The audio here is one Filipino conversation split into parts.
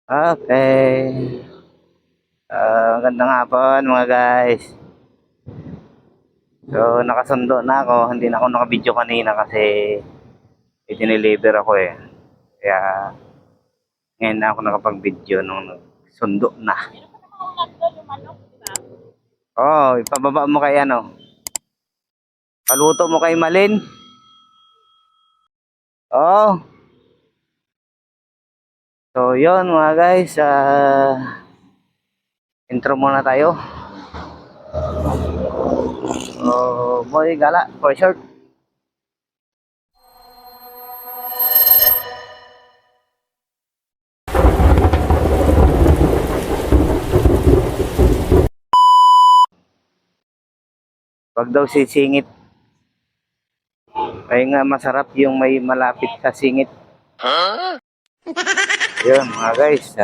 Okay. Magandang hapon mga guys. So, nakasundo na ako. Hindi na ako nakabidyo kanina kasi i-deliver ako eh. Kaya ngayon na ako nakapag-video nung sundo na. Oh, ipababa mo kay ano. Paluto mo kay Malin. Oh. So, yun mga guys. Intro muna tayo. Oh, boy, gala. For short. Wag daw sisingit. Kaya nga masarap yung may malapit sa singit. Yun mga guys.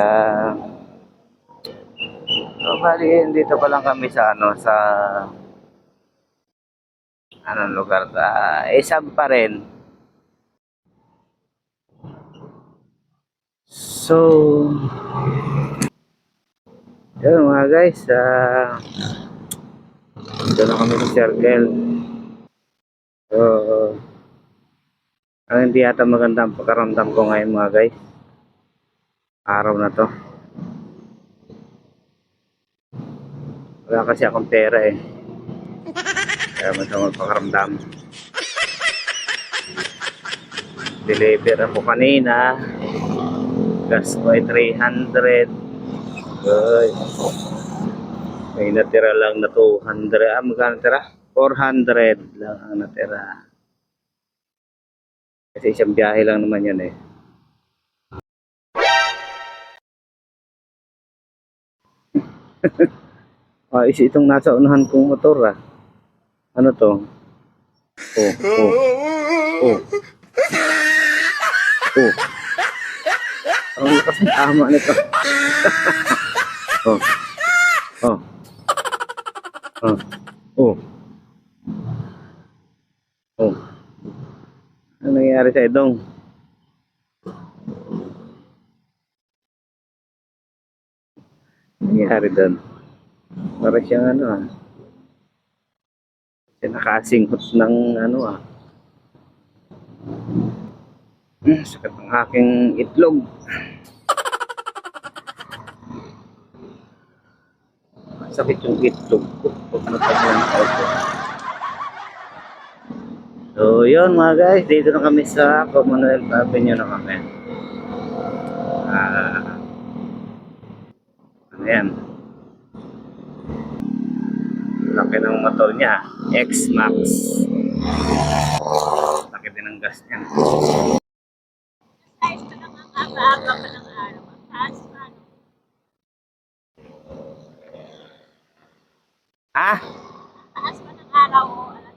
So, bali, dito pa lang kami sa ano, sa anong lugar. Isab pa rin. So, yun mga guys. Dito na kami sa circle. So, ang hindi yata maganda ang pagkaramdam ko ngayon mga guys. Araw na to. Wala kasi akong pera eh. Kaya masamang pagkaramdam. Deliver ako kanina. Gas ko ay 300. Good. May natira lang na 200. Magkano natira? 400 lang ang natira. Kasi isang biyahe lang naman yun eh. Is itong nasa unahan kong motor ah. Ano to? Oh, oh, oh. Oh. Ang lakas ng tama nito. Oh. Oh. Oh. Oh. Oh. Ano nangyayari sa idong? Ano nangyayari doon? Para siyang ano ah. Siya nakasinghot ng ano ah. Sakit ng aking itlog. Sakit yung itlog ko. So yun mga guys, dito na kami sa Commonwealth Avenue na kami. Ano yan? Laki ng motor niya, X-Max. Laki din ng gas niya. Ayos pa lang ang aga-aga pa ng araw. Taas pa. Ah? Taas pa ng araw o alas.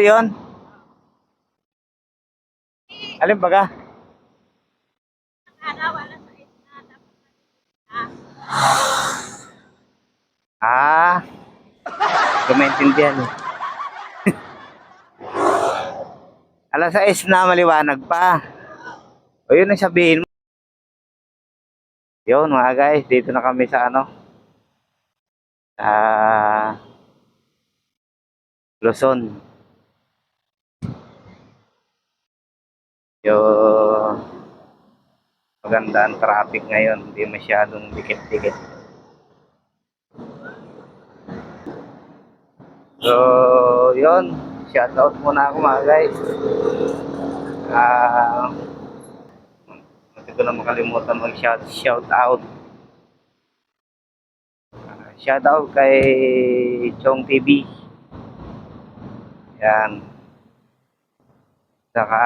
Yun. Alin baga? Ang araw alas 6 na tapos kumaintindihan eh. Alas 6 na maliwanag pa. O yun ang sabihin mo. Yun mga guys, dito na kami sa ano. Luzon. Yung maganda ang traffic ngayon, hindi masyadong dikit-dikit. So, yun. Shoutout muna ako mga guys. Hindi ko na makalimutan mag-shoutout. Shoutout kay Chong TV. Yan. Saka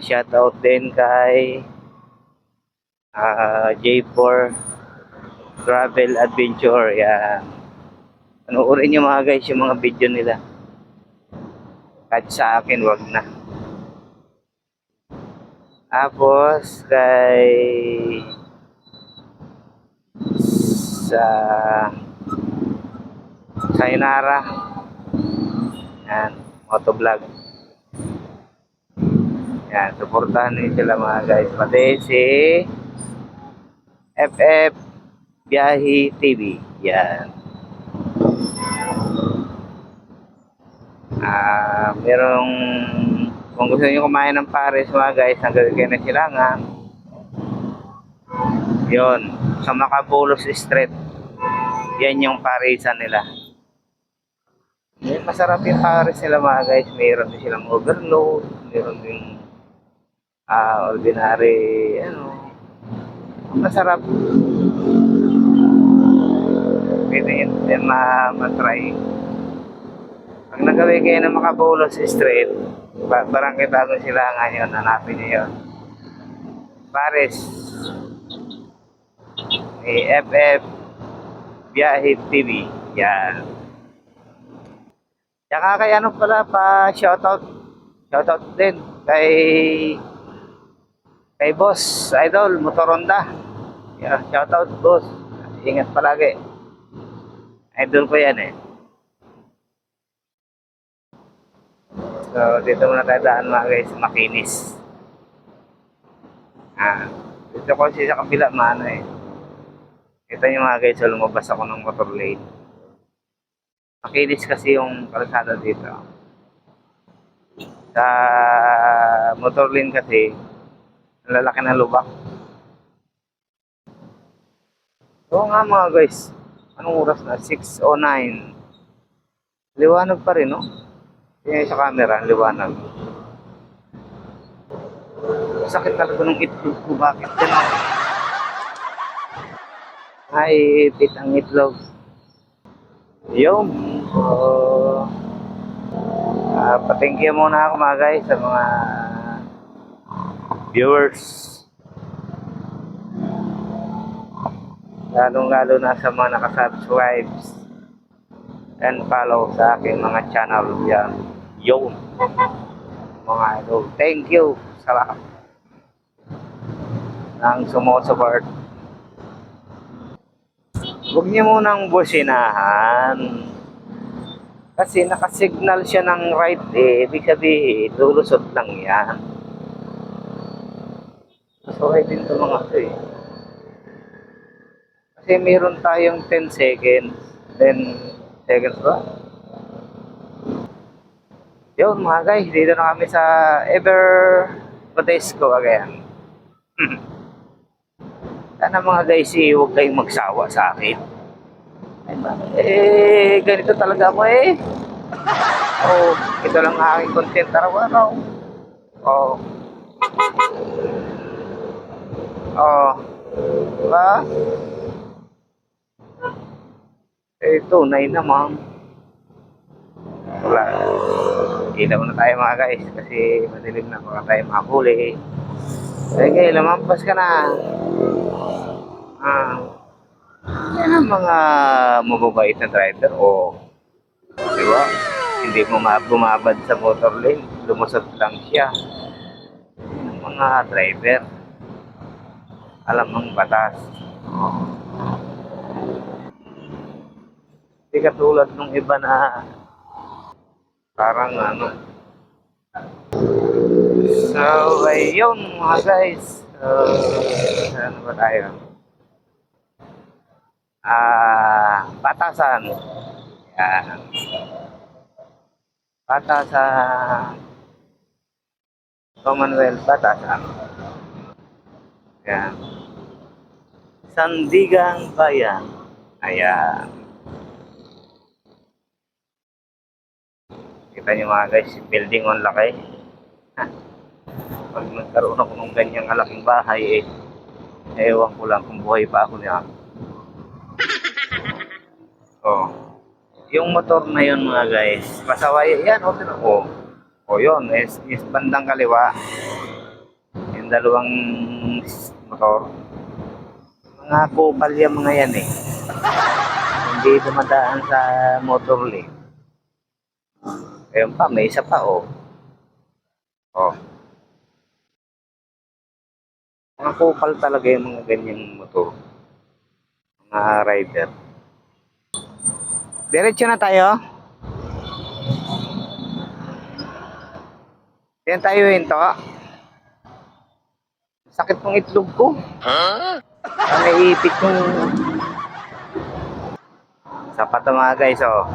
shoutout din kay J4 Travel Adventure. Yan. Panoorin nyo mga guys yung mga video nila. Kahit sa akin, wag na. Tapos kay sa Sainara. Yan, motovlog. Yan, supportahan nyo sila mga guys. Pati si FF Biyahe TV. Yan. Merong kung gusto niyo kumain ng pares mga guys, hanggang kayo na Silangan. Yon, sa Macabulos Street. Yan yung parisan nila. Masarap yung pares nila mga guys. Mayroon din silang overload, mayroon din ordinary, ano, masarap. Pwede yun matry. Pag nagawin kayo ng Macabulos Street, Barangay Bagong Silangan yun, hanapin nyo yun. Pares ni FF Biyahe TV. Yan. Tsaka kay ano pala, pa shoutout din kay Boss Idol Motoronda. Yeah, shoutout boss. Ingat palagi. Idol ko yan eh. So, dito muna tayo daan mga guys, makinis. Dito ko siya sa kabila, maano eh. Kita nyo mga guys, so lumabas ako ng motor lane. Makinis kasi yung kalsada dito. Sa motor lane kasi, ang lalaki ng lubak. Oo nga mga guys, anong oras na? 6:09. Liwanag pa rin, no? Tingnan sa camera, liwanag. Sakit talaga ng itlog ko. Bakit yan? Ay, ipit ang itlog. Yung, patingin muna ako mga guys sa mga viewers. Lalong-lalo na sa mga nakasubscribe and follow sa aking mga channel. Yan. Yun. Mga idol. Thank you sa lahat ng sumusupport. Huwag niyo munang businahan. Kasi nakasignal siya ng right eh. Ibig sabihin, lulusot lang yan. So, right din ito mga ito eh. Kasi meron tayong 10 seconds. 10 seconds ba? Yun mga guys, dito na kami sa Ever Badesco again. Sana mga guys, huwag kayong magsawa sa akin. Ganito talaga ako eh. Oh, ito lang aking content araw-araw. Oh. Oh. Diba? Tunay naman. Wala. Ilaw na tayo mga guys kasi madilim na, baka tayo makahuli. Sige, lumampas ka na. Yan ang mga mababait na driver. Diba? Hindi mo bumabad sa motor lane, lumusot lang siya. Yan ang mga driver. Alam ang batas. Hindi katulad ng iba na parang ano. So, ayun mga guys. Ano ba tayo? Batasan. Yan. Batasan. Commonwealth Batasan. Yan. Sandigang Bayan. Ayan. Kita nyo mga guys, building on laki. Pag nagkaroon ako ng ganyang kalaking bahay ewan ko lang kung buhay pa ako niya. Yung motor na yun mga guys, pasaway yan, yun, is bandang kaliwa. Yung dalawang motor, mga kupal yung mga yan eh. Hindi dumadaan sa motor lane. Ayun pa, may isa pa mga kupal talaga yung mga ganyang motor. Mga rider. Diretso na tayo. Yan tayo hinto. Sakit ng itlog ko. Naiipit yung sapat na mga guys, oh.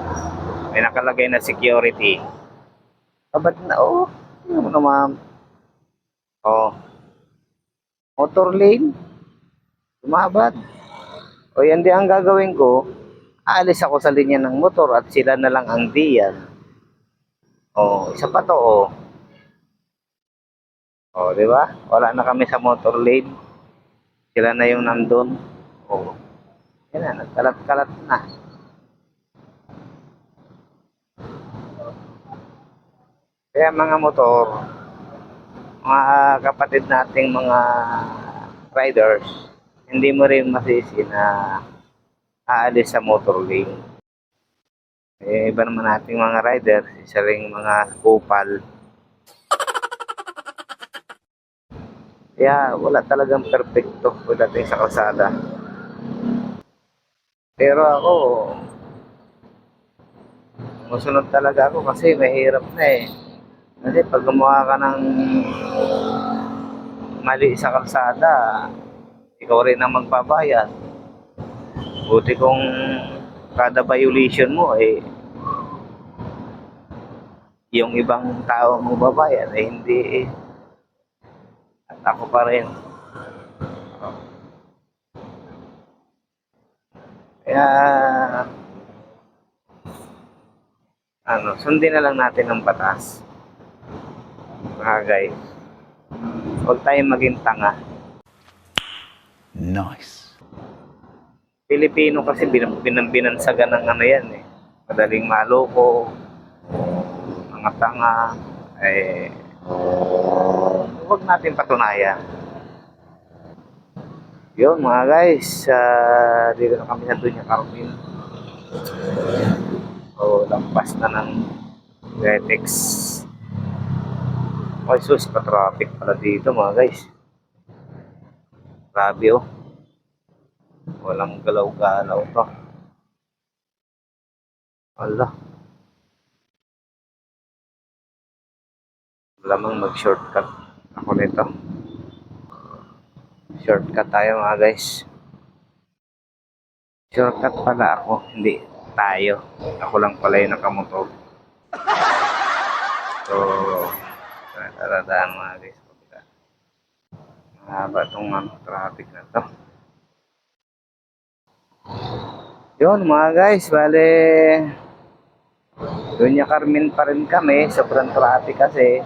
May nakalagay na security. Abad na, oh. Ano mo naman? Oh, motor lane. Lumabad. O yan di ang gagawin ko. Aalis ako sa linya ng motor at sila na lang ang diyan. Oh, isa pa to, oh. Oh, di ba? Wala na kami sa motor lane. Sila na yung nandun. Oh. Yan na, nagkalat-kalat na. Kaya mga motor, mga kapatid nating mga riders, hindi mo rin masisi na aalis sa motor lane. Eh, iba naman nating mga riders, isa ring mga kupal. Kaya wala talagang perfecto pagdating sa kalsada. Pero ako, musunod talaga ako kasi mahirap na eh. Kasi pag gumawa ka ng mali sa kalsada, ikaw rin ang magbabayad. Buti kung kada violation mo eh, yung ibang tao ang magbabayad eh hindi eh. At ako pa rin. Kaya, sundin na lang natin ang batas. Mga guys, huwag tayong maging tanga. Nice. Pilipino kasi binansagan ng ano yan eh. Madaling maloko, mga tanga, eh, huwag natin patunayan. Yun mga guys, dito na kami sa Dunya Carmen. O, lampas na ng Retex. Ay sus, pa-traffic pala dito mga guys. Grabe oh. Walang galaw-galaw to. Allah. Lamang mag-shortcut ako nito. Shortcut tayo mga guys. Shortcut pala ako, hindi tayo. Ako lang pala yung nakamotor. So, taradaan mga guys. Mahaba itong traffic na to. Yun mga guys, bale Dunya Carmen pa rin kami. Sobrang traffic kasi.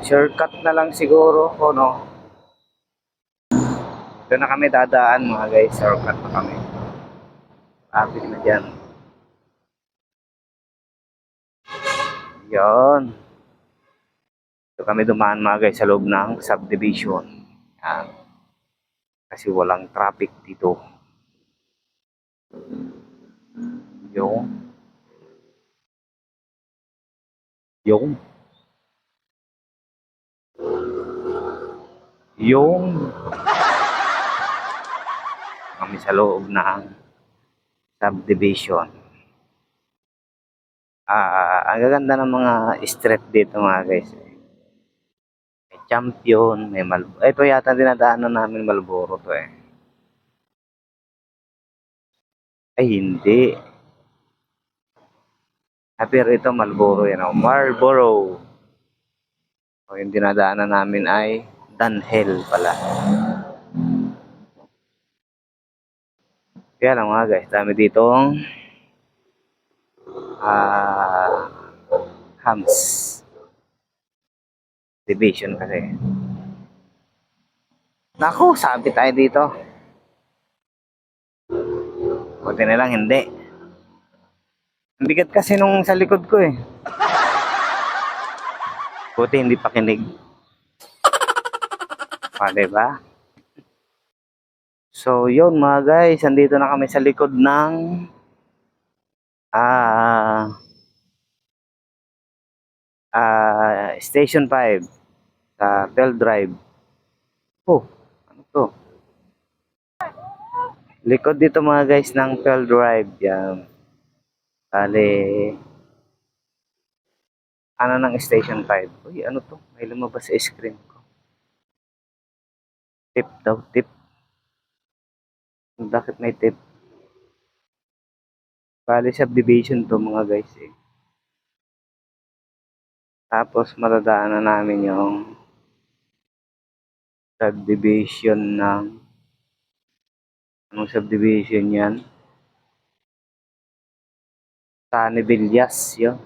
Shortcut na lang siguro ko no. Doon na kami dadaan mga guys. Shortcut na kami. Traffic na dyan. Yun. So kami dumaan mga guys sa loob ng subdivision. Yan. Kasi walang traffic dito. Yung kami sa loob ng subdivision. Ang gaganda ng mga street dito mga guys. May Champion, may Malboro. Ito yata dinadaanan namin Malboro to eh. Ay hindi. Pero ito Malboro yan. Marlboro. O yung dinadaanan namin ay Dunhill pala. Kaya lang mga guys, dami ditong hams division kasi. Naku, sabi tayo dito. Buti na lang hindi. Ang bigat kasi nung sa likod ko eh. Buti hindi pa kinig. Diba? So, yun mga guys, andito na kami sa likod ng Station 5 sa Pearl Drive. Oh, ano to? Likod dito mga guys ng Pearl Drive. Yan. Bale, ano ng Station 5? Uy, ano to? May lumabas sa screen ko. Tip daw, tip. Bakit may tip? Bali subdivision to mga guys eh. Tapos madadaanan namin yung subdivision ng anong subdivision yan? Tani Villas yun.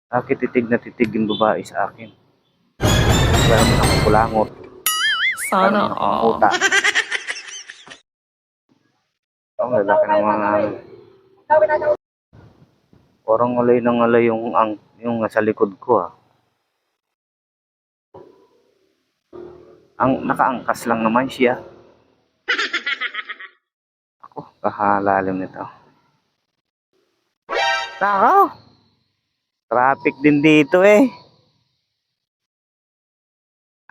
Bakit titig na titig yung babae sa akin? Wala mo akong kulangot. Sana all. Puta. Ang lalaki ng mga parang ngalay na ngalay yung nasa likod ko ah. Ang nakaangkas lang naman siya. Ako, kahalalim nito. Nako! Traffic din dito eh.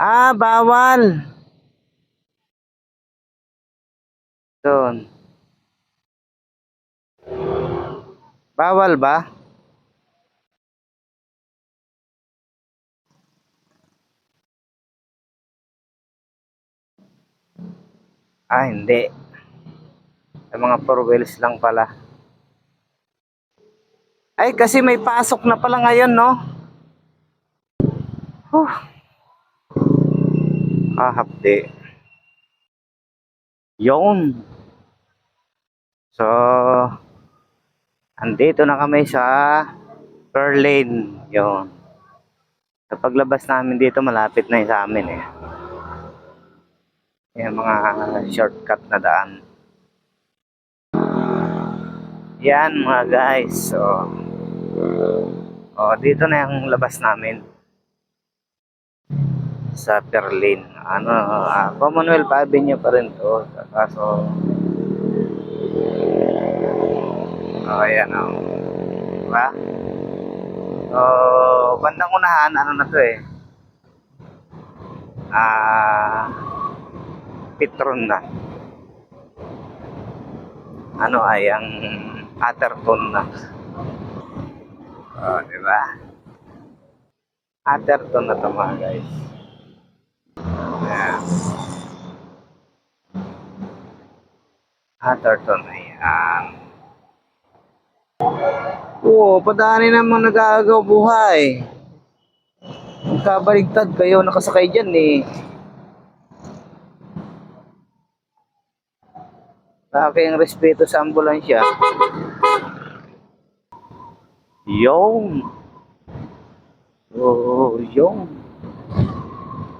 Ah, bawal! Doon. Bawal ba? Ah, hindi. Sa mga four wheels lang pala. Ay, kasi may pasok na pala ngayon, no? Kahapde. Yun. So, andito na kami sa Berlin. Yun. Sa paglabas namin dito, malapit na yun sa amin eh. Yung mga shortcut na daan. Yan mga guys. So, dito na yung labas namin. Sa Berlin. Commonwealth Avenue pa rin to. Kaso, ayan o. Diba? So, bandang unahan, ano na to eh. Petron na. Ano ay ang Atherton na. Diba? Atherton na to mga guys. Ayan. Atherton, ayan. Padaanin naman nag-aagaw buhay. Magkabaligtad kayo, nakasakay dyan eh. Laki ang respeto sa ambulansya. Yung. Yung.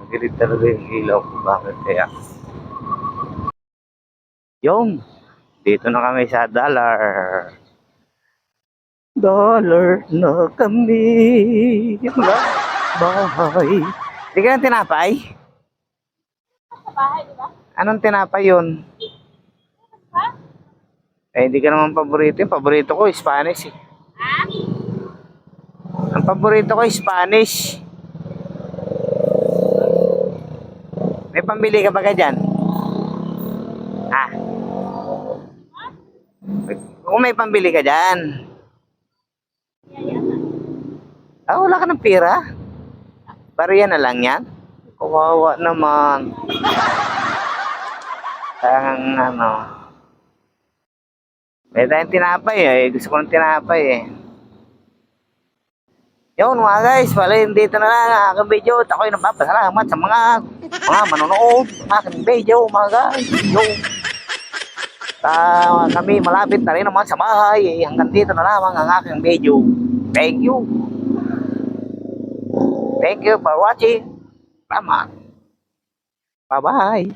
Nagilid talaga yung ilaw ko. Bakit kaya? Yung. Dito na kami sa dollar. Dollar na kami. Mga bahay. Hindi ka ng tinapay? Sa bahay, di ba? Anong tinapay yun? Ha? Eh, hindi ka naman paborito. Yung paborito ko, Spanish eh. Ha? Ang paborito ko, Spanish. May pambili ka ba ka dyan? Ah. Kung may pambili ka dyan. Wala ka ng pera? Bariya na lang yan? Kawawa naman. Ang ano. May tayong tinapay eh. Gusto ko ng tinapay eh. Yun mga guys, pala dito na lang ang aking video. At ako'y napapasalamat sa mga manonood ng aking video mga guys. Yun. Kami malapit na rin naman sa bahay. Hanggang dito na lamang ang aking video. Thank you. Thank you for watching. Salamat. Bye-bye.